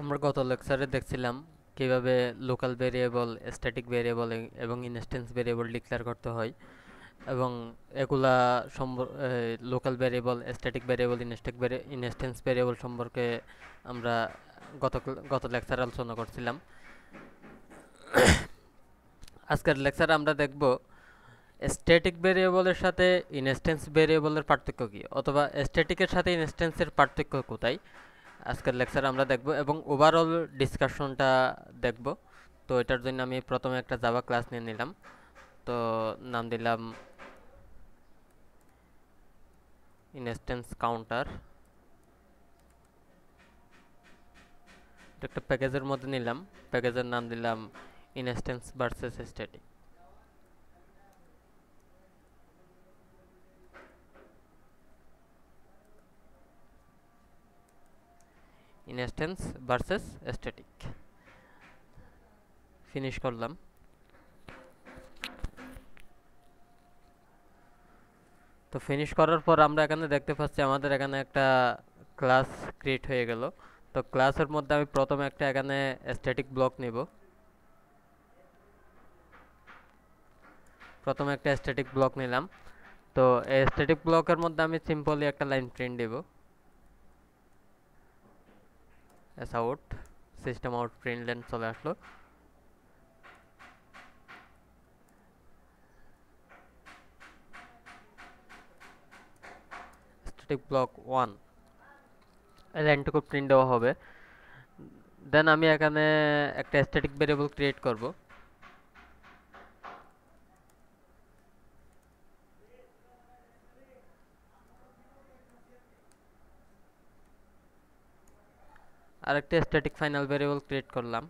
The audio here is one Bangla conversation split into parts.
আমরা গত লেকচারে দেখছিলাম কিভাবে লোকাল ভেরিয়েবল, স্ট্যাটিক ভেরিয়েবল এবং ইনস্ট্যান্স ভেরিয়েবল ডিক্লেয়ার করতে হয় এবং এগুলা local variable, static variable, instance variable সম্পর্কে আমরা গত লেকচারে আলোচনা করছিলাম। আজকের লেকচারে আমরা দেখব স্ট্যাটিক ভেরিয়েবলের সাথে ইনস্ট্যান্স ভেরিয়েবলের পার্থক্য কী, অথবা স্ট্যাটিকের সাথে ইনস্ট্যান্সের পার্থক্য কোথায়। আজকের লেকচারে আমরা দেখব এবং ওভারঅল ডিসকাশনটা দেখব। তো এটার জন্য আমি প্রথমে একটা জাভা ক্লাস নিয়ে নিলাম। তো নাম দিলাম ইনস্ট্যান্স কাউন্টার। একটা প্যাকেজের মধ্যে নিলাম, প্যাকেজের নাম দিলাম instance versus static. Instance versus static finish করলাম। তো ফিনিশ করার পর আমরা এখানে দেখতে পাচ্ছি আমাদের এখানে একটা ক্লাস ক্রিয়েট হয়ে গেল। তো ক্লাসের মধ্যে আমি প্রথমে এখানে স্ট্যাটিক ব্লক নিব। প্রথমে একটা স্ট্যাটিক ব্লক নিলাম। তো এই স্ট্যাটিক ব্লকের মধ্যে আমি সিম্পলি একটা লাইন প্রিন্ট দেব, S out, system out print line চলে আসলো। স্ট্যাটিক ব্লক 1 এই লাইনটুকু প্রিন্ট দেওয়া হবে। দেন আমি এখানে একটা স্ট্যাটিক ভেরিয়েবল ক্রিয়েট করব। আর একটা স্ট্যাটিক ফাইনাল ভেরিয়েবল ক্রিয়েট করলাম।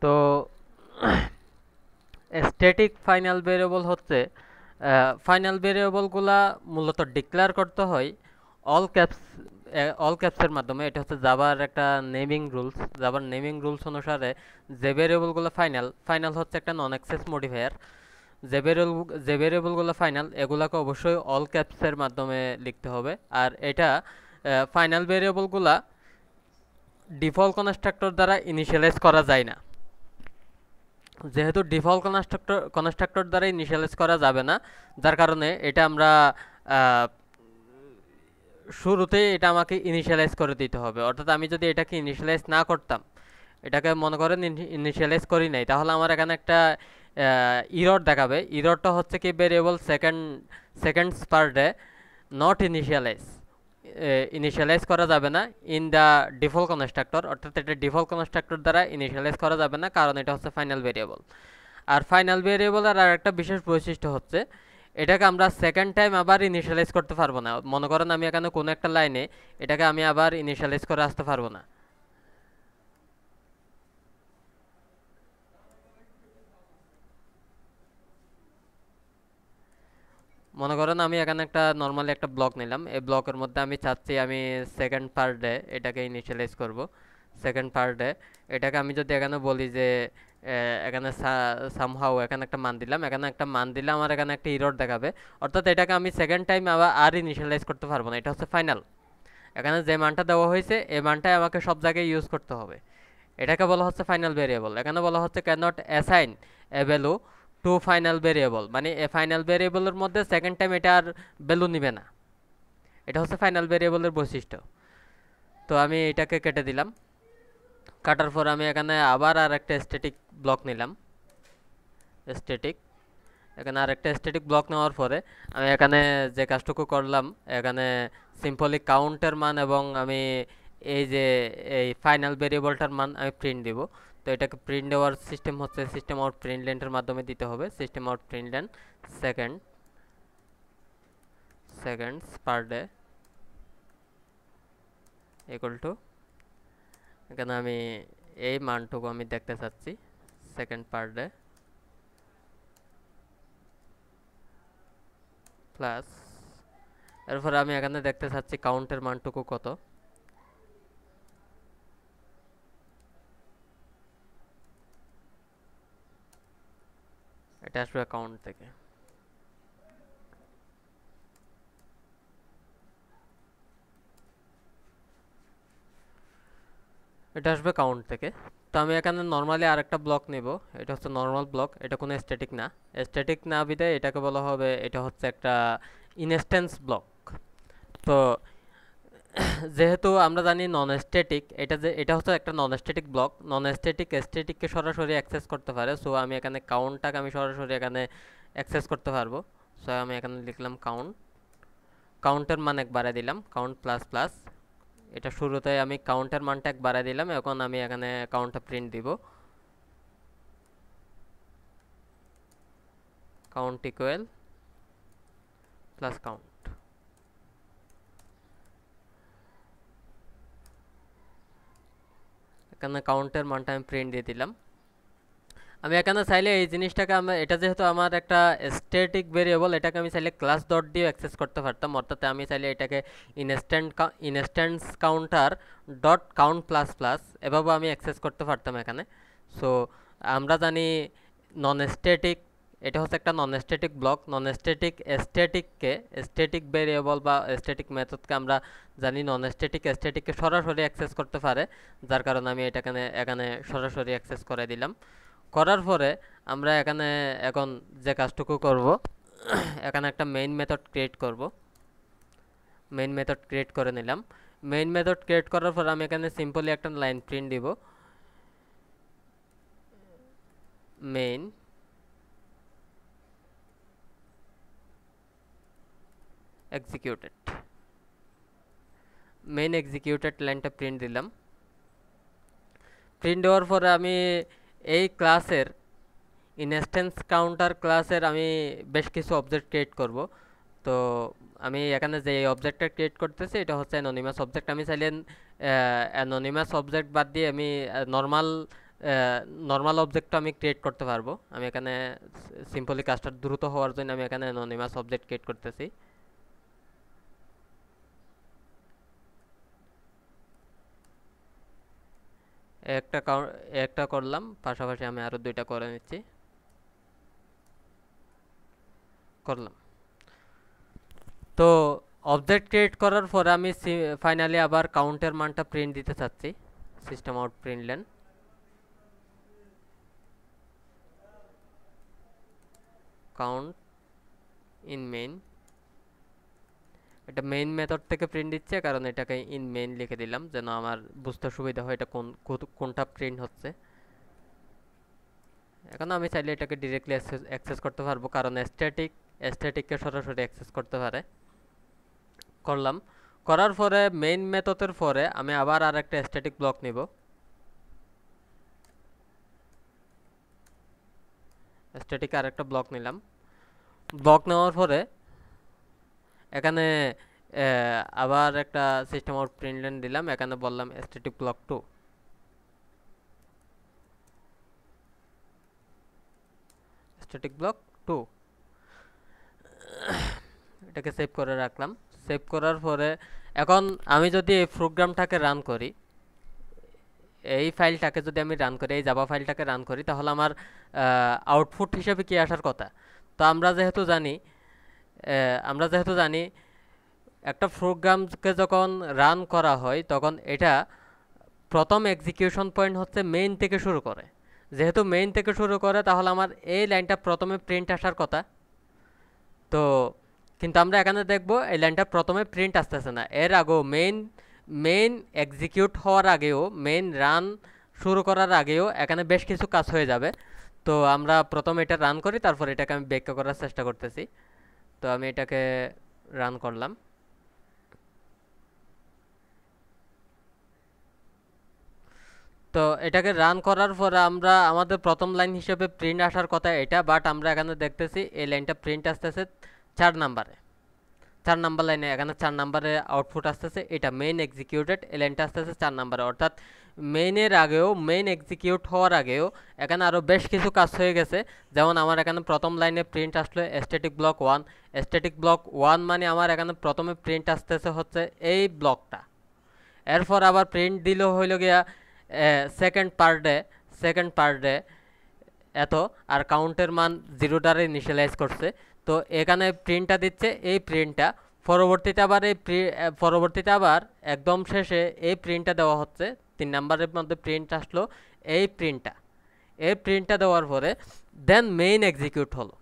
তো স্ট্যাটিক ফাইনাল ভেরিয়েবল হচ্ছে, ফাইনাল ভেরিয়েবলগুলা মূলত ডিক্লেয়ার করতে হয় অল ক্যাপসের মাধ্যমে। এটা হচ্ছে জাভার একটা নেমিং রুলস। জাভার নেমিং রুলস অনুসারে যে ভেরিয়েবলগুলো ফাইনাল হচ্ছে একটা নন অ্যাক্সেস মডিফায়ার। যে ভেরিয়েবলগুলো ফাইনাল এগুলাকে অবশ্যই অল ক্যাপসের মাধ্যমে লিখতে হবে। আর এটা ফাইনাল ভেরিয়েবলগুলা ডিফল্ট কনস্ট্রাক্টর দ্বারা ইনিশিয়ালাইজ করা যায় না। যেহেতু ডিফল্ট কনস্ট্রাক্টর দ্বারা ইনিশিয়ালাইজ করা যাবে না, যার কারণে এটা আমরা শুরুতেই এটা আমাকে ইনিশিয়ালাইজ করে দিতে হবে। অর্থাৎ আমি যদি এটাকে ইনিশিয়ালাইজ না করতাম, এটাকে মনে করেন ইনিশিয়ালাইজ করি নাই, তাহলে আমার এখানে একটা ইরর দেখাবে। ইররটা হচ্ছে কি, variable seconds per day not initialize করা যাবে না ইন দ্য ডিফল্ট কনস্ট্রাক্টর। অর্থাৎ এটা ডিফল্ট কনস্ট্রাক্টর দ্বারা ইনিশিয়ালাইজ করা যাবে না, কারণ এটা হচ্ছে ফাইনাল ভেরিয়েবল। আর ফাইনাল ভেরিয়েবলের আর একটা বিশেষ বৈশিষ্ট্য হচ্ছে, এটাকে আমরা সেকেন্ড টাইম আবার ইনিশিয়ালাইজ করতে পারবো না। মনে করেন আমি এখানে কোনো একটা লাইনে এটাকে আমি আবার ইনিশিয়ালাইজ করে আসতে পারবো না। মনে করেন আমি এখানে একটা নর্মালি একটা ব্লক নিলাম। এই ব্লকের মধ্যে আমি চাচ্ছি আমি সেকেন্ড পার ডে এটাকে ইনিশিয়ালাইজ করব। সেকেন্ড পার ডে এটাকে আমি যদি এখানে বলি যে এখানে সামহাউ এখানে একটা মান দিলাম, আমার এখানে একটা ইরর দেখাবে। অর্থাৎ এটাকে আমি সেকেন্ড টাইম আর ইনিশিয়ালাইজ করতে পারবো না। এটা হচ্ছে ফাইনাল। এখানে যে মানটা দেওয়া হয়েছে এই মানটাই আমাকে সব জায়গায় ইউজ করতে হবে। এটাকে বলা হচ্ছে ফাইনাল ভেরিয়েবল। এখানে বলা হচ্ছে cannot assign a value to final variable, মানে এ ফাইনাল ভেরিয়েবলের মধ্যে সেকেন্ড টাইম এটা আর ভ্যালু নিবে না। এটা হচ্ছে ফাইনাল ভেরিয়েবলের বৈশিষ্ট্য। তো আমি এটাকে কেটে দিলাম। কাটার পর আমি এখানে আবার আর একটা স্ট্যাটিক ব্লক নিলাম। স্ট্যাটিক, এখানে আর একটা স্ট্যাটিক ব্লক নেওয়ার পরে আমি এখানে যে কাজটুকু করলাম, এখানে সিম্পলি কাউন্টের মান এবং আমি এই যে এই ফাইনাল ভেরিয়েবলটার মান আমি প্রিন্ট দিব। তো এটাকে প্রিন্ট দেওয়ার সিস্টেম হচ্ছে সিস্টেম আউট প্রিন্টল্যান্ডের মাধ্যমে দিতে হবে। System out println seconds per day equal to, এখানে আমি এই মানটুকু আমি দেখতে চাচ্ছি, সেকেন্ড পার ডে প্লাস, এরপর আমি এখানে দেখতে চাচ্ছি কাউন্টের মানটুকু কত। এটা আসবে কাউন্ট থেকে। এটা আসবে কাউন্ট থেকে। তো আমি এখানে নর্মালি আরেকটা ব্লক নেব, এটা হচ্ছে নর্মাল ব্লক, এটা কোনো স্ট্যাটিক না বিধায় এটাকে বলা হবে, এটা হচ্ছে একটা ইনস্ট্যান্স ব্লক। তো যেহেতু আমরা জানি নন স্ট্যাটিক, এটা হচ্ছে একটা নন স্ট্যাটিক ব্লক, স্ট্যাটিককে সরাসরি অ্যাক্সেস করতে পারে। সো আমি এখানে কাউন্টটাকে আমি সরাসরি এখানে অ্যাক্সেস করতে পারবো। সো আমি এখানে লিখলাম কাউন্টের মান এক বাড়ায় দিলাম, কাউন্ট প্লাস প্লাস, এটা শুরুতে আমি কাউন্টের মানটা এক বাড়ায় দিলাম। এখন আমি এখানে কাউন্টটা প্রিন্ট দিব, কাউন্ট ইকুয়াল প্লাস কাউন্ট। এখানে কাউন্টের মানটা আমি প্রিন্ট দিয়ে দিলাম। আমি এখানে চাইলে এই জিনিসটাকে এটা যেহেতু আমার একটা স্ট্যাটিক ভেরিয়েবল, এটাকে আমি চাইলে ক্লাস ডট দিয়ে অ্যাক্সেস করতে পারতাম, অর্থাৎ আমি চাইলে এটাকে instance counter dot count plus plus এভাবে আমি অ্যাক্সেস করতে পারতাম এখানে। সো আমরা জানি নন স্ট্যাটিক, এটা হচ্ছে একটা non static block. Static variable বা স্ট্যাটিক মেথডকে আমরা জানি নন স্ট্যাটিককে সরাসরি অ্যাক্সেস করতে পারে, যার কারণে আমি এখানে সরাসরি অ্যাক্সেস করে দিলাম। করার পরে আমরা এখানে এখন যে কাজটুকু করব, এখানে একটা মেইন মেথড ক্রিয়েট করব। মেইন মেথড ক্রিয়েট করে নিলাম। মেইন মেথড ক্রিয়েট করার পর আমি এখানে সিম্পলি একটা লাইন প্রিন্ট দিব, মেইন এক্সিকিউটেড লাইনটা প্রিন্ট দিলাম। প্রিন্ট দেওয়ার পরে আমি এই ক্লাসের ইনস্ট্যান্স কাউন্টার ক্লাসের আমি বেশ কিছু অবজেক্ট ক্রিয়েট করব। তো আমি এখানে যে অবজেক্টটা ক্রিয়েট করতেছি এটা হচ্ছে অ্যানোনিমাস অবজেক্ট। আমি চাইলে অ্যানোনিমাস অবজেক্ট বাদ দিয়ে আমি নর্মাল অবজেক্টটা আমি ক্রিয়েট করতে পারবো। আমি এখানে সিম্পলি কাজটা দ্রুত হওয়ার জন্য আমি এখানে অ্যানোনিমাস অবজেক্ট ক্রিয়েট করতেছি। একটা করলাম, পাশাপাশি আমি আরো দুইটা করে নিচ্ছি, করলাম। তো অবজেক্ট ক্রিয়েট করার পরে আমি ফাইনালি আবার কাউন্টের মানটা প্রিন্ট দিতে চাচ্ছি, system out println count in main. এটা মেইন মেথড থেকে প্রিন্ট দিচ্ছে, কারণ এটাকে ইন মেইন লিখে দিলাম যেন আমার বুঝতে সুবিধা হয় এটা কোনটা প্রিন্ট হচ্ছে। এখন আমি চাইলে এটাকে ডিরেক্টলি অ্যাক্সেস করতে পারবো, কারণ স্ট্যাটিককে সরাসরি অ্যাক্সেস করতে পারে। করলাম, করার পরে মেইন মেথডের পরে আমি আবার আর একটা স্ট্যাটিক ব্লক নিব। স্ট্যাটিক আর একটা ব্লক নিলাম। ব্লক নেওয়ার পরে এখানে আবার একটা সিস্টেম আউট প্রিন্টলেন দিলাম, এখানে বললাম স্ট্যাটিক ব্লক 2। স্ট্যাটিক ব্লক 2 এটাকে সেভ করে রাখলাম। সেভ করার পরে এখন আমি যদি এই প্রোগ্রামটাকে রান করি, এই ফাইলটাকে যদি আমি রান করি, এই জাভা ফাইলটাকে রান করি, তাহলে আমার আউটপুট হিসেবে কি আসার কথা। তো আমরা যেহেতু জানি একটা প্রোগ্রামকে যখন রান করা হয় তখন এটা প্রথম এক্সিকিউশন পয়েন্ট হচ্ছে মেইন থেকে শুরু করে। যেহেতু মেইন থেকে শুরু করে তাহলে আমার এই লাইনটা প্রথমে প্রিন্ট আসার কথা। তো কিন্তু আমরা এখানে দেখব এই লাইনটা প্রথমে প্রিন্ট আসতেছে না, এর আগেও মেইন এক্সিকিউট হওয়ার আগেও, মেইন রান শুরু করার আগেও এখানে বেশ কিছু কাজ হয়ে যাবে। তো আমরা প্রথমে এটা রান করি, তারপর এটাকে আমি ব্যাখ্যা করার চেষ্টা করতেছি। তো আমি এটাকে রান করলাম। তো তো এটাকে রান করার পরে আমরা আমাদের প্রথম লাইন হিসেবে প্রিন্ট আসার কথা এটা, বাট আমরা এখানে দেখতেছি এই লাইনটা প্রিন্ট আসতেছে 4 নাম্বারে, 4 নাম্বার লাইনে এখানে 4 নাম্বারে আউটপুট আসতেছে, এটা মেইন এক্সিকিউটেড, এই লাইনটা আসতেছে 4 নাম্বারে। অর্থাৎ মেইনের আগেও, মেইন এক্সিকিউট হওয়ার আগেও এখানে আরও বেশ কিছু কাজ হয়ে গেছে। যেমন আমার এখানে প্রথম লাইনে প্রিন্ট আসলো স্ট্যাটিক ব্লক 1, স্ট্যাটিক ব্লক 1 মানে আমার এখানে প্রথমে প্রিন্ট আসতেছে হচ্ছে এই ব্লকটা। এরপর আবার প্রিন্ট দিল হইল গিয়া সেকেন্ড পার ডে এত, আর কাউন্টের মান 0 দ্বারা ইনিশিয়ালাইজ করছে। তো এখানে প্রিন্টটা দিচ্ছে এই প্রিন্টটা, পরবর্তীতে আবার একদম শেষে এই প্রিন্টটা দেওয়া হচ্ছে, 3 নাম্বারের মধ্যে প্রিন্ট আসলো এই প্রিন্টটা দেওয়ার পরে দেন মেইন এক্সিকিউট হলো।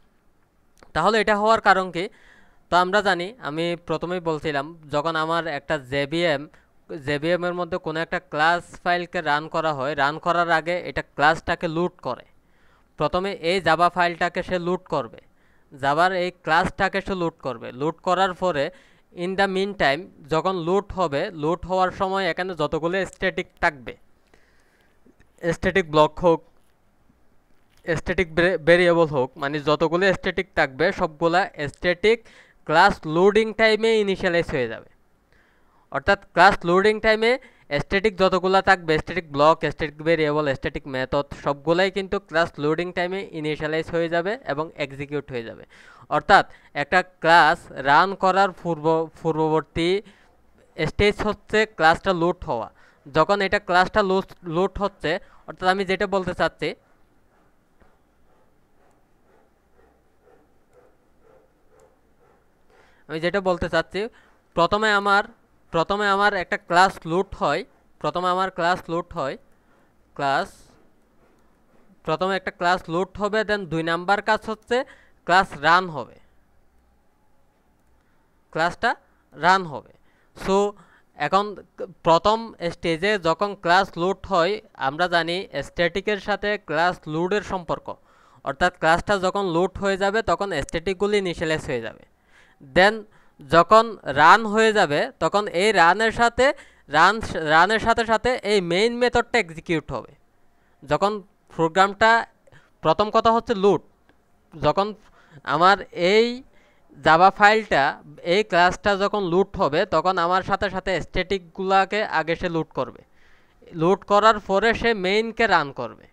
তাহলে এটা হওয়ার কারণ কি? তো আমরা জানি, আমি প্রথমেই বলছিলাম, যখন আমার একটা জেবিএম এর মধ্যে কোনো একটা ক্লাস ফাইলকে রান করা হয়, রান করার আগে এটা ক্লাসটাকে লুট করে। প্রথমে এই জাভা ফাইলটাকে সে লুট করবে, জাভার এই ক্লাসটাকে সে লুট করবে। লুট করার পরে ইন দ্য মিন টাইম যখন লুট হবে, লুট হওয়ার সময় এখানে যতগুলো স্ট্যাটিক থাকবে, স্ট্যাটিক ব্লক হোক, স্ট্যাটিক ভেরিয়েবল হোক, মানে যতগুলো স্ট্যাটিক থাকবে সবগুলা স্ট্যাটিক ক্লাস লোডিং টাইমে ইনিশিয়ালাইজ হয়ে যাবে। অর্থাৎ ক্লাস লোডিং টাইমে স্ট্যাটিক যতগুলো থাকবে, static block, static variable, static method, সবগুলাই কিন্তু ক্লাস লোডিং টাইমে ইনিশিয়ালাইজ হয়ে যাবে এবং এক্সিকিউট হয়ে যাবে। অর্থাৎ একটা ক্লাস রান করার পূর্ববর্তী স্টেজ হচ্ছে ক্লাসটা লুট হওয়া। যখন এটা ক্লাসটা লুট হচ্ছে, অর্থাৎ আমি যেটা বলতে চাচ্ছি, প্রথমে আমার একটা ক্লাস লুট হয়, প্রথমে একটা ক্লাস লুট হবে, দেন 2 নাম্বার কাজ হচ্ছে ক্লাস ক্লাসটা রান হবে। সো এখন প্রথম স্টেজে যখন ক্লাস লুট হয়, আমরা জানি স্ট্যাটিকের সাথে ক্লাস লোডের সম্পর্ক, অর্থাৎ ক্লাসটা যখন লুট হয়ে যাবে তখন স্ট্যাটিকগুলি ইনিশিয়ালাইজ হয়ে যাবে। দেন যখন রান হয়ে যাবে তখন এই রানের সাথে সাথে এই মেইন মেথডটা এক্সিকিউট হবে। যখন প্রোগ্রামটা, প্রথম কথা হচ্ছে লুট, যখন আমার এই জাভা ফাইলটা, এই ক্লাসটা যখন লুট হবে তখন আমার সাথে সাথে স্ট্যাটিকগুলোকে আগে সে লুট করবে, লুট করার পরে সে মেইনকে রান করবে,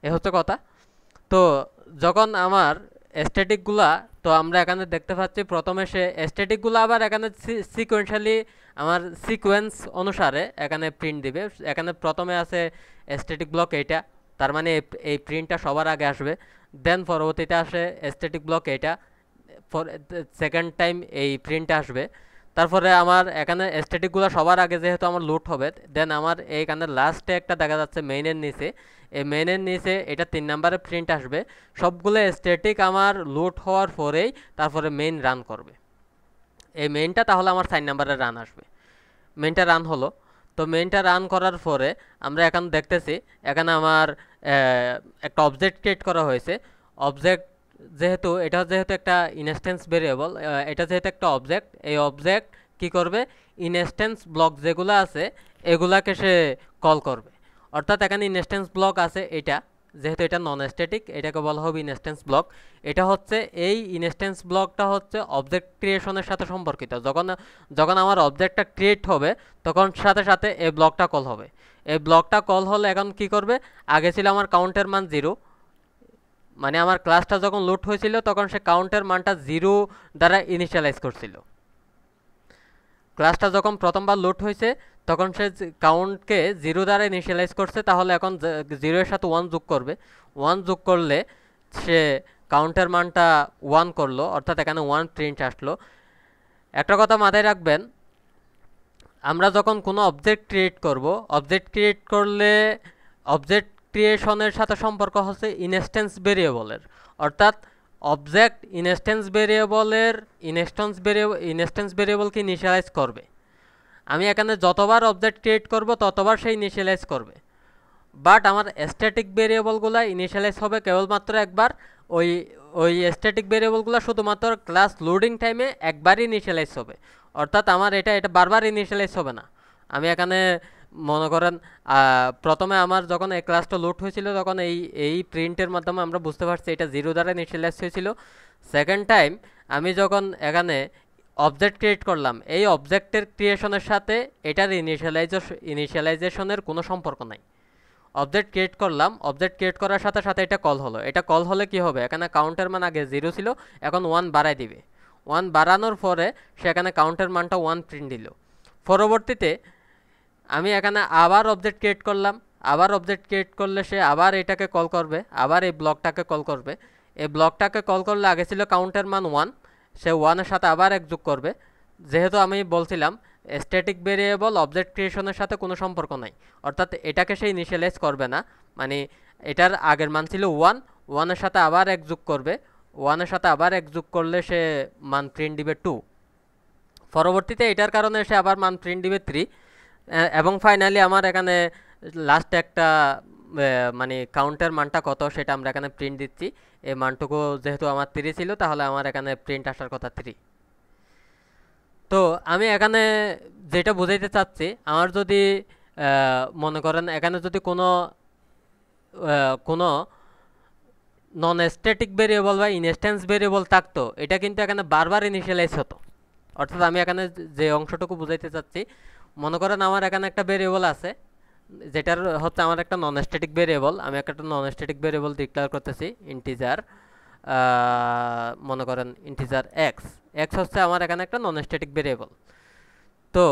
এ হচ্ছে কথা। তো যখন আমার স্ট্যাটিকগুলা, তো আমরা এখানে দেখতে পাচ্ছি প্রথমে সে স্ট্যাটিকগুলো আবার এখানে সিকোয়েন্সিয়ালি, আমার সিকোয়েন্স অনুসারে এখানে প্রিন্ট দিবে। এখানে প্রথমে আছে স্ট্যাটিক ব্লক এইটা, তার মানে এই প্রিন্টটা সবার আগে আসবে। দেন পরবর্তীতে আসে স্ট্যাটিক ব্লক এইটা, সেকেন্ড টাইম এই প্রিন্টটা আসবে। তারপরে আমার এখানে স্ট্যাটিকগুলো সবার আগে যেহেতু আমার লুট হবে, দেন আমার এইখানে লাস্টে একটা দেখা যাচ্ছে মেইনের নিচে, এই মেইনের নিচে এটা 3 নাম্বারে প্রিন্ট আসবে। সবগুলো স্ট্যাটিক আমার লুট হওয়ার পরেই তারপরে মেইন রান করবে, এই মেইনটা তাহলে আমার 4 নাম্বারে রান আসবে। মেইনটা রান হলো, তো মেইনটা রান করার পরে আমরা এখন দেখতেছি এখানে আমার একটা অবজেক্ট ক্রিয়েট করা হয়েছে। অবজেক্ট যেহেতু একটা ইনস্ট্যান্স ভেরিয়েবল, এটা যেহেতু একটা অবজেক্ট, এই অবজেক্ট কি করবে, ইনস্ট্যান্স ব্লক যেগুলো আছে এগুলাকে সে কল করবে। অর্থাৎ এখানে ইনস্ট্যান্স ব্লক আছে, এটা যেহেতু এটা নন স্ট্যাটিক, এটাকে বলা হবে ইনস্ট্যান্স ব্লক। এটা হচ্ছে, এই ইনস্ট্যান্স ব্লকটা হচ্ছে অবজেক্ট ক্রিয়েশনের সাথে সম্পর্কিত। যখন আমার অবজেক্টটা ক্রিয়েট হবে তখন সাথে সাথে এই ব্লকটা কল হবে। এই ব্লকটা কল হলে এখন কি করবে, আগে ছিল আমার কাউন্টের মান 0, মানে আমার ক্লাসটা যখন লুট হয়েছিল তখন সে কাউন্টের মানটা 0 দ্বারা ইনিশিয়ালাইজ করছিল। ক্লাসটা যখন প্রথমবার লুট হয়েছে তখন সে কাউন্টকে 0 দ্বারা ইনিশিয়ালাইজ করছে, তাহলে এখন 0 এর সাথে 1 যোগ করবে। 1 যোগ করলে সে কাউন্টের মানটা 1 করলো, অর্থাৎ এখানে 1 প্রিন্ট আসলো। একটা কথা মাথায় রাখবেন, আমরা যখন কোনো অবজেক্ট ক্রিয়েট করব, অবজেক্ট ক্রিয়েট করলে অবজেক্ট ক্রিয়েশনের সাথে সম্পর্ক হচ্ছে ইনস্ট্যান্স ভেরিয়েবলের, অর্থাৎ অবজেক্ট ইনস্ট্যান্স ভেরিয়েবলকে ইনিশিয়ালাইজ করবে। আমি এখানে যতবার অবজেক্ট ক্রিয়েট করব ততবার সেই ইনিশিয়ালাইজ করবে, বাট আমার স্ট্যাটিক ভেরিয়েবলগুলো ইনিশিয়ালাইজ হবে কেবলমাত্র একবার। ওই স্ট্যাটিক ভেরিয়েবলগুলো শুধুমাত্র ক্লাস লোডিং টাইমে একবারই ইনিশিয়ালাইজ হবে, অর্থাৎ আমার এটা বারবার ইনিশিয়ালাইজ হবে না। আমি এখানে মনে করেন প্রথমে আমার যখন এই ক্লাসটা লোড হয়েছিল তখন এই প্রিন্টের মাধ্যমে আমরা বুঝতে পারছি এটা 0 দ্বারা ইনিশিয়ালাইজ হয়েছিল। সেকেন্ড টাইম আমি যখন এখানে অবজেক্ট ক্রিয়েট করলাম, এই অবজেক্টের ক্রিয়েশনের সাথে এটার ইনিশিয়ালাইজেশনের কোনো সম্পর্ক নাই। অবজেক্ট ক্রিয়েট করলাম, অবজেক্ট ক্রিয়েট করার সাথে সাথে এটা কল হলো। এটা কল হলে কি হবে, এখানে কাউন্টের মান আগে 0 ছিল, এখন 1 বাড়াই দিবে। 1 বাড়ানোর পরে সেখানে কাউন্টের মানটা 1 প্রিন্ট দিল। পরবর্তীতে আমি এখানে আবার অবজেক্ট ক্রিয়েট করলাম, আবার অবজেক্ট ক্রিয়েট করলে সে আবার এটাকে কল করবে, আবার এই ব্লকটাকে কল করবে। এই ব্লকটাকে কল করলে আগে ছিল কাউন্টের মান 1, সে 1-এর সাথে আবার এক যোগ করবে। যেহেতু আমি বলছিলাম স্ট্যাটিক ভেরিয়েবল অবজেক্ট ক্রিয়েশনের সাথে কোনো সম্পর্ক নাই, অর্থাৎ এটাকে সে ইনিশিয়ালাইজ করবে না। মানে এটার আগের মান ছিল 1, 1-এর সাথে আবার এক যোগ করবে, 1-এর সাথে আবার এক যোগ করলে সে মান প্রিন্ট দিবে 2। পরবর্তীতে এটার কারণে সে আবার মান প্রিন্ট দিবে 3। এবং ফাইনালি আমার এখানে লাস্ট একটা মানে কাউন্টের মানটা কত সেটা আমরা এখানে প্রিন্ট দিচ্ছি। এই মানটুকু যেহেতু আমার 3 ছিল, তাহলে আমার এখানে প্রিন্ট আসার কথা 3। তো আমি এখানে যেটা বুঝাইতে চাচ্ছি, আমার যদি মনে করেন এখানে যদি কোনো নন স্ট্যাটিক ভেরিয়েবল বা ইনস্ট্যান্স ভেরিয়েবল থাকতো, এটা কিন্তু এখানে বারবার ইনিশিয়ালাইজ হতো। অর্থাৎ আমি এখানে যে অংশটুকু বুঝাইতে চাচ্ছি, মনে করেন আমার এখানে একটা ভেরিয়েবল আছে, যেটার হচ্ছে আমার একটা নন স্ট্যাটিক ভেরিয়েবল। আমি একটা নন স্ট্যাটিক ভেরিয়েবল ডিক্লেয়ার করতেছি ইন্টিজার, মনে করেন ইন্টিজার এক্স। এক্স হচ্ছে আমার এখানে একটা নন স্ট্যাটিক ভেরিয়েবল। তো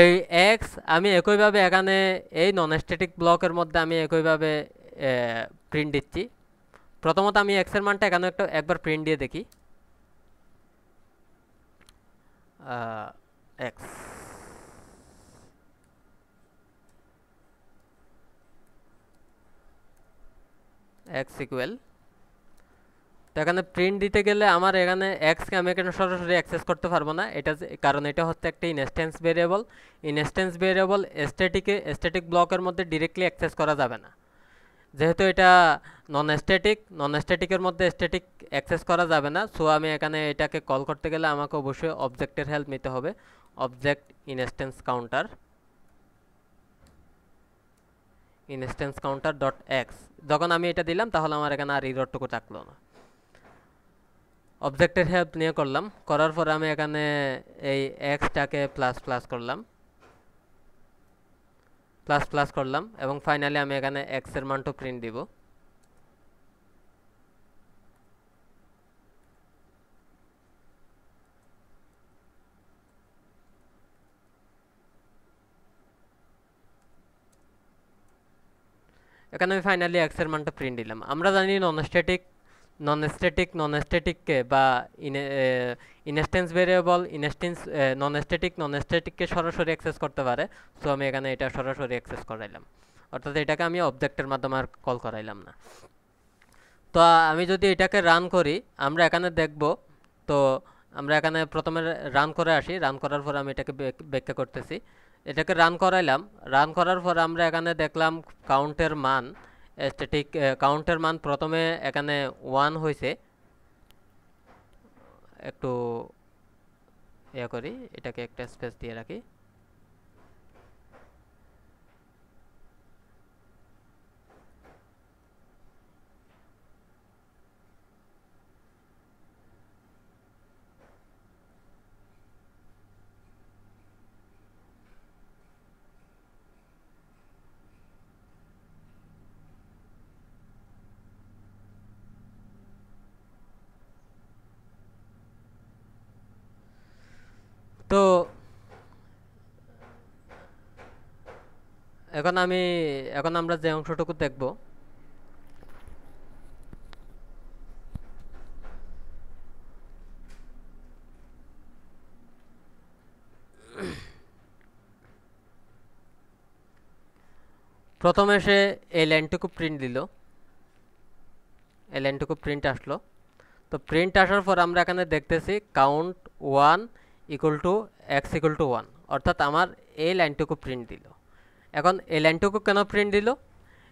এই এক্স আমি একইভাবে এখানে এই নন স্ট্যাটিক ব্লকের মধ্যে আমি একইভাবে প্রিন্ট দিচ্ছি। প্রথমত আমি এক্সের মানটা এখানে একবার প্রিন্ট দিয়ে দেখি। এক্স এক্স ইকুয়াল, তো এখানে প্রিন্ট দিতে গেলে আমার এখানে এক্সকে আমি এখানে সরাসরি অ্যাক্সেস করতে পারবো না, কারণ এটা হচ্ছে একটা instance variable. Instance variable static ব্লকের মধ্যে ডিরেক্টলি অ্যাক্সেস করা যাবে না। যেহেতু এটা নন স্ট্যাটিকের মধ্যে স্ট্যাটিক অ্যাক্সেস করা যাবে না, সো আমি এখানে এটাকে কল করতে গেলে আমাকে অবশ্যই অবজেক্টের হেল্প নিতে হবে। Object instance counter dot x, যখন আমি এটা দিলাম তাহলে আমার এখানে আর ইররটুকু থাকলো না। অবজেক্টের হেল্প নিয়ে করলাম, করার পর আমি এখানে এই এক্সটাকে প্লাস করলাম এবং ফাইনালি আমি এখানে এক্স এর মানটা প্রিন্ট দিব। এখানে আমি ফাইনালি এক্স এর মানটা প্রিন্ট দিলাম। আমরা জানি নন স্ট্যাটিককে বা ইনস্ট্যান্স ভেরিয়েবল নন স্ট্যাটিককে সরাসরি অ্যাক্সেস করতে পারে। সো আমি এখানে এটা সরাসরি অ্যাক্সেস করাইলাম, অর্থাৎ এটাকে আমি অবজেক্টের মাধ্যমে আর কল করাইলাম না। তো আমি যদি এটাকে রান করি, আমরা এখানে দেখব। তো আমরা এখানে প্রথমে রান করে আসি, রান করার পর আমি এটাকে ব্যাখ্যা করতেছি। এটাকে রান করাইলাম, রান করার পর আমরা এখানে দেখলাম কাউন্টের মান প্রথমে এখানে 1 হয়েছে। একটু করি, এটাকে একটা স্পেস দিয়ে রাখি। তো এখন আমরা যে অংশটুকু দেখব, প্রথমে সে এই লাইনটুকু প্রিন্ট দিল, এই লাইনটুকু প্রিন্ট আসলো। তো প্রিন্ট আসার পর আমরা এখানে দেখতেছি count 1 equal to x equal to 1, অর্থাৎ আমার এই লাইনটুকু প্রিন্ট দিল। এখন এই লাইনটুকু কেন প্রিন্ট দিল?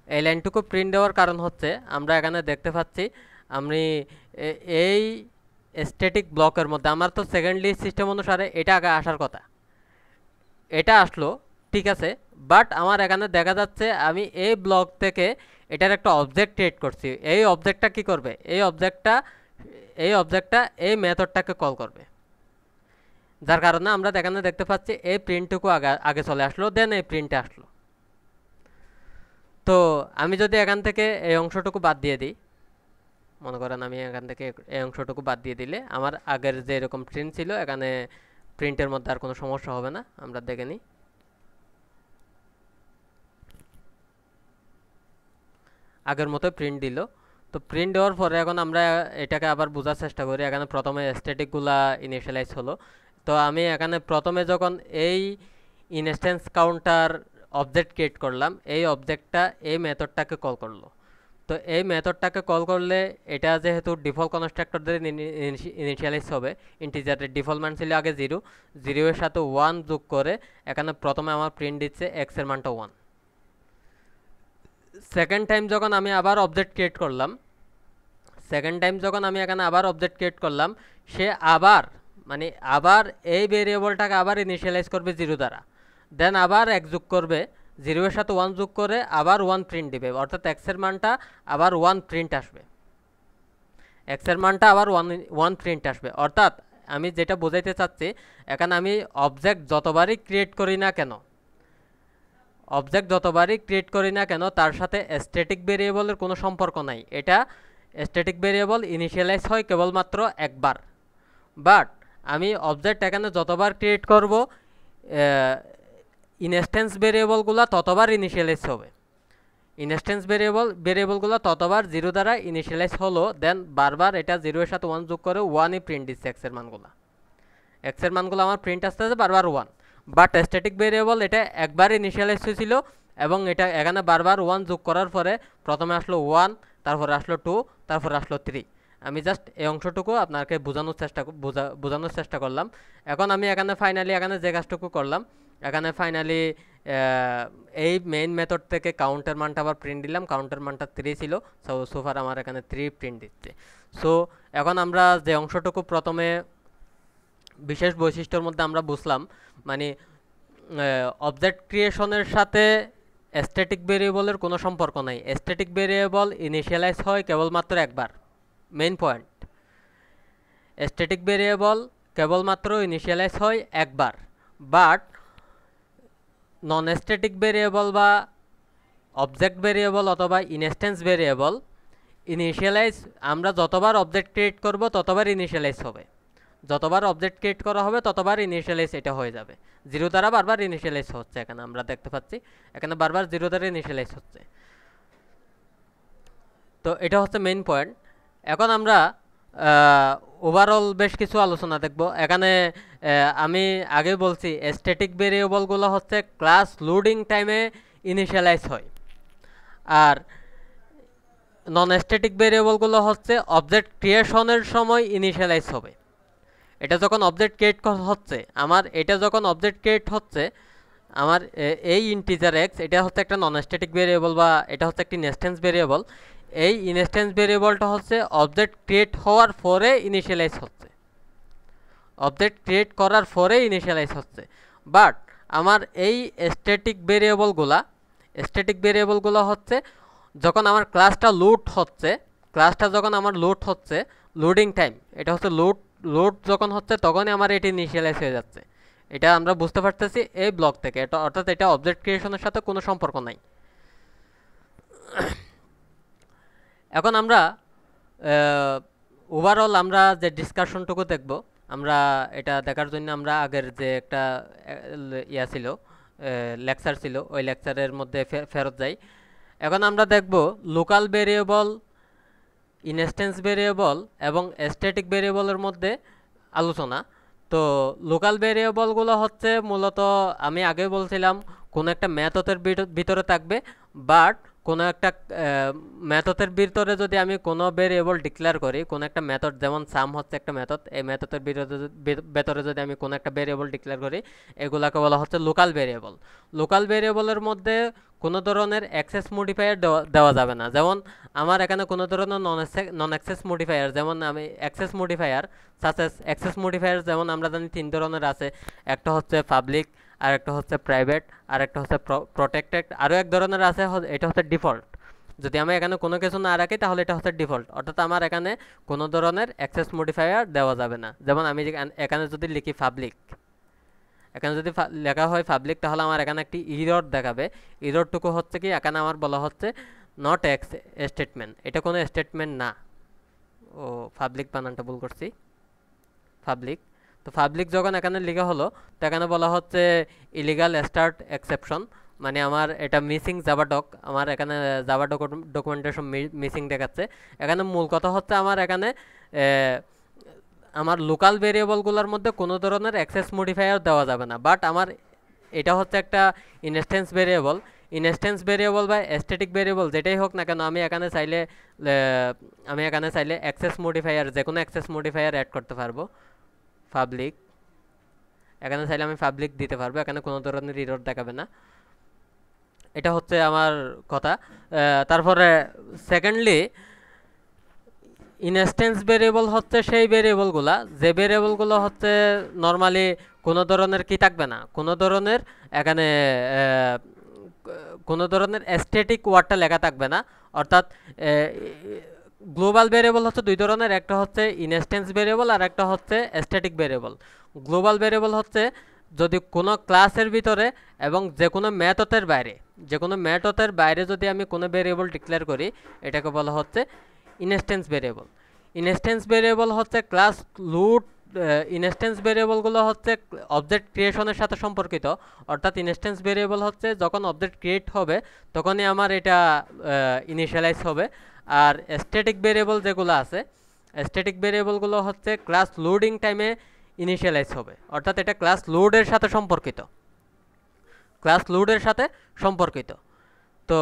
এই লাইনটুকু প্রিন্ট দেওয়ার কারণ হচ্ছে আমরা এখানে দেখতে পাচ্ছি আমি এই স্ট্যাটিক ব্লকের মধ্যে আমার তো সেকেন্ডলি সিস্টেম অনুসারে এটা আগে আসার কথা, এটা আসলো। ঠিক আছে, বাট আমার এখানে দেখা যাচ্ছে আমি এই ব্লক থেকে এটার একটা অবজেক্ট ক্রিয়েট করছি। এই অবজেক্টটা কি করবে, এই অবজেক্টটা এই মেথডটাকে কল করবে, যার কারণে আমরা এখানে দেখতে পাচ্ছি এই প্রিন্টটুকু আগে আগে চলে আসলো, দেন এই প্রিন্টে আসলো। তো আমি যদি এখান থেকে এই অংশটুকু বাদ দিয়ে দিই, মনে করেন আমি এখান থেকে এই অংশটুকু বাদ দিয়ে দিলে আমার আগের যে এরকম প্রিন্ট ছিল, এখানে প্রিন্টের মধ্যে আর কোনো সমস্যা হবে না। আমরা দেখে নিই, আগের মতো প্রিন্ট দিল। তো প্রিন্ট দেওয়ার পরে এখন আমরা এটাকে আবার বোঝার চেষ্টা করি। এখানে প্রথমে স্ট্যাটিকগুলা ইনিশিয়ালাইজ হলো। তো আমি এখানে প্রথমে যখন এই ইনস্ট্যান্স কাউন্টার অবজেক্ট ক্রিয়েট করলাম, এই অবজেক্টটা এই মেথডটাকে কল করলো। তো এই মেথডটাকে কল করলে এটা যেহেতু ডিফল্ট কনস্ট্রাক্টর দিয়ে ইনিশিয়ালাইজ হবে, ইন্টিজারের ডিফল্ট মান ছিল আগে 0, 0 এর সাথে 1 যোগ করে এখানে প্রথমে আমার প্রিন্ট দিচ্ছে এক্স এর মানটা 1। সেকেন্ড টাইম যখন আমি আবার অবজেক্ট ক্রিয়েট করলাম, এখানে আবার অবজেক্ট ক্রিয়েট করলাম, সে আবার এই ভেরিয়েবলটাকে আবার ইনিশিয়ালাইজ করবে 0 দ্বারা, দেন আবার 1 যোগ করবে, 0 এর সাথে 1 যোগ করে আবার 1 প্রিন্ট দিবে, অর্থাৎ এক্স এর মানটা আবার 1 প্রিন্ট আসবে। অর্থাৎ আমি যেটা বোঝাইতে চাচ্ছি, এখানে আমি অবজেক্ট যতবারই ক্রিয়েট করি না কেন তার সাথে স্ট্যাটিক ভেরিয়েবলের কোনো সম্পর্ক নাই। এটা স্ট্যাটিক ভেরিয়েবল ইনিশিয়ালাইজ হয় কেবলমাত্র একবার, বাট আমি অবজেক্ট এখানে যতবার ক্রিয়েট করব ইনস্ট্যান্স ভেরিয়েবলগুলো ততবার ইনিশিয়ালাইজ হবে। ভেরিয়েবলগুলো ততবার 0 দ্বারা ইনিশিয়ালাইজ হলো, দেন বারবার এটা 0 এর সাথে 1 যোগ করে 1ই প্রিন্ট দিচ্ছে এক্স এর মানগুলো আমার প্রিন্ট আসতেছে বারবার 1। বাট স্ট্যাটিক ভেরিয়েবল এটা একবার ইনিশিয়ালাইজ হয়েছিল এবং এটা এখানে বারবার 1 যোগ করার পরে প্রথমে আসলো 1, তারপরে আসলো 2, তারপরে আসলো 3। আমি জাস্ট এই অংশটুকু আপনাকে বোঝানোর চেষ্টা করলাম। এখন আমি এখানে ফাইনালি যে কাজটুকু করলাম, এখানে ফাইনালি এই মেইন মেথড থেকে কাউন্টের মানটা আবার প্রিন্ট দিলাম। কাউন্টের মানটা 3 ছিল, সোফার আমার এখানে 3 প্রিন্ট দিচ্ছে। সো এখন আমরা যে অংশটুকু প্রথমে বিশেষ বৈশিষ্ট্যের মধ্যে আমরা বুঝলাম, মানে অবজেক্ট ক্রিয়েশনের সাথে স্ট্যাটিক ভেরিয়েবলের কোনো সম্পর্ক নাই। স্ট্যাটিক ভেরিয়েবল ইনিশিয়ালাইজ হয় কেবলমাত্র একবার, মেইন পয়েন্ট। স্ট্যাটিক ভেরিয়েবল কেবলমাত্র ইনিশিয়ালাইজ হয় একবার, বাট নন স্ট্যাটিক ভেরিয়েবল বা অবজেক্ট ভেরিয়েবল অথবা ইনস্ট্যান্স ভেরিয়েবল ইনিশিয়ালাইজ আমরা যতবার অবজেক্ট ক্রিয়েট করব ততবার ইনিশিয়ালাইজ হবে। যতবার অবজেক্ট ক্রিয়েট করা হবে ততবার ইনিশিয়ালাইজ এটা হয়ে যাবে। 0 দ্বারা বারবার ইনিশিয়ালাইজ হচ্ছে, এখানে আমরা দেখতে পাচ্ছি এখানে বারবার 0 দ্বারা ইনিশিয়ালাইজ হচ্ছে। তো এটা হচ্ছে মেইন পয়েন্ট। এখন আমরা ওভারঅল বেশ কিছু আলোচনা দেখব। এখানে আমি আগে বলছি স্ট্যাটিক ভেরিয়েবলগুলো হচ্ছে ক্লাস লোডিং টাইমে ইনিশিয়ালাইজ হয়, আর নন স্ট্যাটিক ভেরিয়েবলগুলো হচ্ছে অবজেক্ট ক্রিয়েশনের সময় ইনিশিয়ালাইজ হবে। এটা যখন অবজেক্ট ক্রিয়েট হচ্ছে আমার এই ইন্টিজার এক্স, এটা হচ্ছে একটা নন স্ট্যাটিক ভেরিয়েবল বা এটা হচ্ছে একটি ইনস্ট্যান্স ভেরিয়েবল। এই ইনস্ট্যান্স ভেরিয়েবলটা হচ্ছে অবজেক্ট ক্রিয়েট হওয়ার পরে ইনিশিয়ালাইজ হচ্ছে, অবজেক্ট ক্রিয়েট করার পরে ইনিশিয়ালাইজ হচ্ছে। বাট আমার এই স্ট্যাটিক ভেরিয়েবলগুলো হচ্ছে যখন আমার ক্লাসটা লোড হচ্ছে, লোডিং টাইম, এটা হচ্ছে লোড যখন হচ্ছে তখনই আমার এটি ইনিশিয়ালাইজ হয়ে যাচ্ছে। এটা আমরা বুঝতে পারতেছি এই ব্লক থেকে, অর্থাৎ এটা অবজেক্ট ক্রিয়েশনের সাথে কোনো সম্পর্ক নাই। এখন আমরা ওভারঅল আমরা যে ডিসকাশনটুকু দেখব, আমরা এটা দেখার জন্য আমরা আগের যে একটা ছিল লেকচার ছিল, ওই লেকচারের মধ্যে ফেরত যাই। এখন আমরা দেখব লোকাল ভেরিয়েবল, ইনস্ট্যান্স ভেরিয়েবল এবং স্ট্যাটিক ভেরিয়েবলের মধ্যে আলোচনা। তো লোকাল ভেরিয়েবলগুলো হচ্ছে মূলত আমি আগে বলছিলাম কোনো একটা মেথডের ভিতরে থাকবে, বাট কোনো একটা মেথডের ভিতরে যদি আমি কোনো ভেরিয়েবল ডিক্লেয়ার করি, কোনো একটা মেথড, যেমন সাম হচ্ছে একটা মেথড, এই মেথডের ভিতরে যদি আমি কোনো একটা ভেরিয়েবল ডিক্লেয়ার করি, এগুলাকে বলা হচ্ছে লোকাল ভেরিয়েবল। লোকাল ভেরিয়েবলের মধ্যে কোনো ধরনের অ্যাক্সেস মডিফায়ার দেওয়া যাবে না। যেমন আমার এখানে কোনো ধরনের নন অ্যাক্সেস মডিফায়ার, যেমন আমি অ্যাক্সেস মডিফায়ার যেমন আমরা জানি 3 ধরনের আছে। একটা হচ্ছে পাবলিক, আর একটা হচ্ছে প্রাইভেট, আর একটা হচ্ছে প্রোটেক্টেড, আরও এক ধরনের আছে, এটা হচ্ছে ডিফল্ট। যদি আমি এখানে কোনো কিছু না রাখি তাহলে এটা হচ্ছে ডিফল্ট, অর্থাৎ আমার এখানে কোনো ধরনের অ্যাক্সেস মডিফায়ার দেওয়া যাবে না। যেমন আমি এখানে যদি লিখি পাবলিক, এখানে যদি লেখা হয় পাবলিক, তাহলে আমার এখানে একটি ইরর দেখাবে। ইররটুকু হচ্ছে কি, এখানে আমার বলা হচ্ছে নট এক্স স্টেটমেন্ট, এটা কোনো স্টেটমেন্ট না। ও পাবলিক বানানটা ভুল করছি, পাবলিক। তো পাবলিক যখন এখানে লেখা হলো, তো এখানে বলা হচ্ছে ইলিগাল স্টার্ট এক্সেপশন, মানে আমার এটা মিসিং জাভা ডক, আমার এখানে জাভা ডকুমেন্টেশন মিসিং দেখাচ্ছে। এখানে মূল কথা হচ্ছে আমার এখানে আমার লোকাল ভেরিয়েবলগুলোর মধ্যে কোনো ধরনের অ্যাক্সেস মডিফায়ার দেওয়া যাবে না। বাট আমার এটা হচ্ছে একটা ইনস্ট্যান্স ভেরিয়েবল, ইনস্ট্যান্স ভেরিয়েবল বা স্ট্যাটিক ভেরিয়েবল যেটাই হোক না কেন, আমি এখানে চাইলে অ্যাক্সেস মডিফায়ার, যে কোনো অ্যাক্সেস মডিফায়ার অ্যাড করতে পারবো। পাবলিক, এখানে চাইলে আমি পাবলিক দিতে পারবো, এখানে কোনো ধরনের এরর দেখাবে না। এটা হচ্ছে আমার কথা। তারপরে সেকেন্ডলি, ইনস্ট্যান্স ভেরিয়েবল হচ্ছে সেই ভেরিয়েবলগুলা, যে ভেরিয়েবলগুলো হচ্ছে নর্মালি কোনো ধরনের কি থাকবে না, কোনো ধরনের এখানে কোনো ধরনের স্ট্যাটিক ওয়ার্ডটা লেখা থাকবে না। অর্থাৎ গ্লোবাল ভেরিয়েবল হচ্ছে দুই ধরনের, একটা হচ্ছে ইনস্ট্যান্স ভেরিয়েবল আর একটা হচ্ছে স্ট্যাটিক ভেরিয়েবল। গ্লোবাল ভেরিয়েবল হচ্ছে যদি কোনো ক্লাসের ভিতরে এবং যে কোনো মেথডের বাইরে, যে কোনো মেথডের বাইরে যদি আমি কোনো ভেরিয়েবল ডিক্লেয়ার করি, এটাকে বলা হচ্ছে ইনস্ট্যান্স ভেরিয়েবল। ইনস্ট্যান্স ভেরিয়েবল হচ্ছে ক্লাস লুট, ইনস্ট্যান্স ভেরিয়েবলগুলো হচ্ছে অবজেক্ট ক্রিয়েশনের সাথে সম্পর্কিত। অর্থাৎ ইনস্ট্যান্স ভেরিয়েবল হচ্ছে যখন অবজেক্ট ক্রিয়েট হবে তখনই আমার এটা ইনিশিয়ালাইজ হবে। আর স্ট্যাটিক ভেরিয়েবল যেগুলো আছে, স্ট্যাটিক ভেরিয়েবলগুলো হচ্ছে ক্লাস লোডিং টাইমে ইনিশিয়ালাইজ হবে, অর্থাৎ এটা ক্লাস লোডের সাথে সম্পর্কিত, ক্লাস লোডের সাথে সম্পর্কিত। তো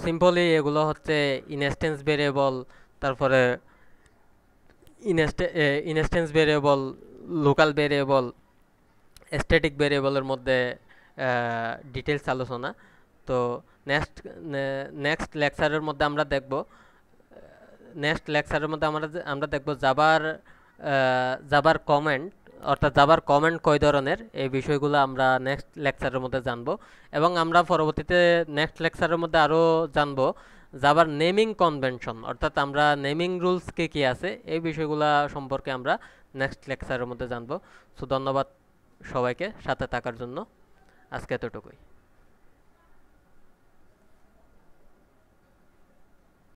সিম্পলি এগুলো হচ্ছে ইনস্ট্যান্স ভেরিয়েবল, তারপরে instance variable, local variable, static ভেরিয়েবলের মধ্যে ডিটেলস আলোচনা। তো নেক্সট নেক্সট লেকচারের মধ্যে আমরা দেখব, আমরা দেখব জাবার কমেন্ট, অর্থাৎ জাবার কমেন্ট কয় ধরনের, এই বিষয়গুলো আমরা নেক্সট লেকচারের মধ্যে জানব। এবং আমরা পরবর্তীতে নেক্সট লেকচারের মধ্যে আরও জানব জাবার নেমিং কনভেনশন, অর্থাৎ আমরা নেমিং রুলস কী আছে, এই বিষয়গুলো সম্পর্কে আমরা নেক্সট লেকচারের মধ্যে জানব। সো ধন্যবাদ সবাইকে সাথে থাকার জন্য, আজকে এতটুকুই।